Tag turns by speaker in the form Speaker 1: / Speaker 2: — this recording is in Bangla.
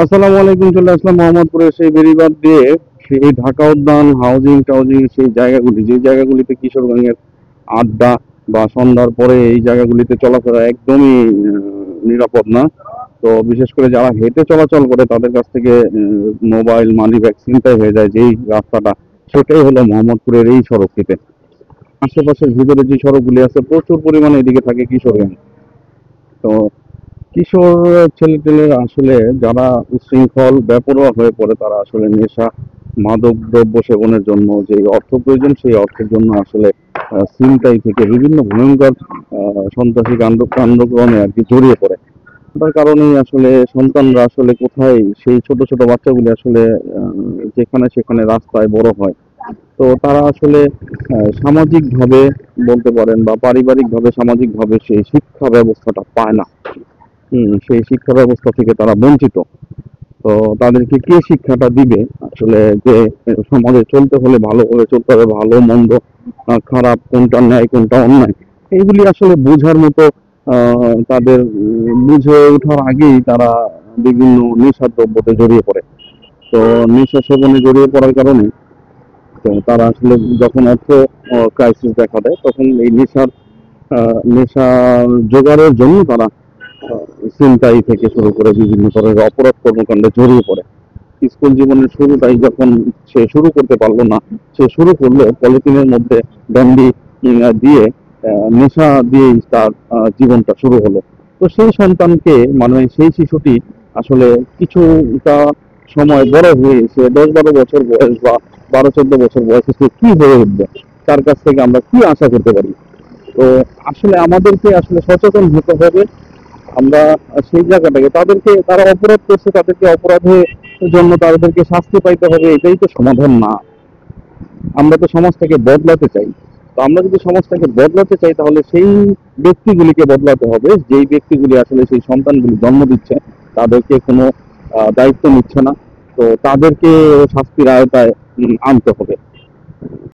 Speaker 1: আসসালামু আলাইকুম। চলে আসলাম মোহাম্মদপুরে সেই বেড়িবাঁধ দিয়ে সেই ঢাকা উদ্যান হাউজিং টাউজিং সেই জায়গাগুলি, যে জায়গাগুলিতে কিশোরগঞ্জের আড্ডা বা সন্ধ্যার পরে এই জায়গাগুলিতে চলাফেরা একদমই নিরাপদ না। তো বিশেষ করে যারা হেঁটে চলাচল করে তাদের কাছ থেকে মোবাইল মানি ব্যাগ ছিনতাই হয়ে যায়। যেই রাস্তাটা, সেটাই হলো মোহাম্মদপুরের এই সড়কটিতে। আশেপাশের ভিতরে যে সড়কগুলি আছে প্রচুর পরিমাণে এদিকে থাকে কিশোরগঞ্জ। তো কিশোর ছেলেপেলেরা আসলে যারা উচ্ছৃঙ্খল বেপরোয়া হয়ে পড়ে, তারা আসলে নেশা মাদক দ্রব্য সেবনের জন্য যে অর্থ প্রয়োজন, সেই অর্থের জন্য আসলে ছিনতাই থেকে বিভিন্ন ভয়ঙ্কর সন্ত্রাসী কাণ্ডক্রমে আর কি জড়িয়ে পড়ে। তার কারণেই আসলে সন্তানরা আসলে কোথায়, সেই ছোট ছোট বাচ্চাগুলি আসলে যেখানে সেখানে রাস্তায় বড় হয়। তো তারা আসলে সামাজিকভাবে বলতে পারেন বা পারিবারিকভাবে সামাজিকভাবে সেই শিক্ষা ব্যবস্থাটা পায় না। সেই শিক্ষা ব্যবস্থা থেকে তারা বঞ্চিত। তো তাদেরকে কে শিক্ষাটা দিবে আসলে, যে সমাজে চলতে হলে ভালোভাবে চলতে হবে, ভালো মন্দ খারাপ কোনটা ন্যায় কোনটা অন্যায়, এইগুলি আসলে বোঝার মতো তাদের বুঝে ওঠার আগেই তারা বিভিন্ন নেশা দ্রব্যতে জড়িয়ে পড়ে। তো নেশা সেবনে জড়িয়ে পড়ার কারণে তো তারা আসলে যখন অর্থ ক্রাইসিস দেখা দেয়, তখন এই নেশা জোগাড়ের জন্য তারা ছিনতাই থেকে শুরু করে বিভিন্ন ধরনের অপরাধ কর্মকাণ্ডে জড়িয়ে পড়ে। স্কুল জীবনের শুরুটাই যখন সে শুরু করতে পারলো না, সে শুরু করলো পলিথিনের মধ্যে ডন্ডি দিয়ে, নেশা দিয়েই তার জীবনটা শুরু হলো। তো সেই সন্তানকে, মানে সেই শিশুটি আসলে কিছুটা সময় বড় হয়ে, সে 10-12 বছর বয়স বা 12-14 বছর বয়সে সে কি হয়ে উঠবে, তার কাছ থেকে আমরা কি আশা করতে পারি? তো আসলে আমাদেরকে আসলে সচেতন হতে হবে। আমরা সেই জায়গাটাকে, তাদেরকে, তারা অপরাধ করছে, তাদেরকে অপরাধের জন্য তাদেরকে শাস্তি পাইতে হবে, এটাই তো সমাধান না। আমরা তো সমাজটাকে বদলাতে চাই। তো আমরা যদি সমাজটাকে বদলাতে চাই, তাহলে সেই ব্যক্তিগুলিকে বদলাতে হবে, যেই ব্যক্তিগুলি আসলে সেই সন্তানগুলি জন্ম দিচ্ছে, তাদেরকে কোনো দায়িত্ব নিচ্ছে না। তো তাদেরকে শাস্তির আওতায় আনতে হবে।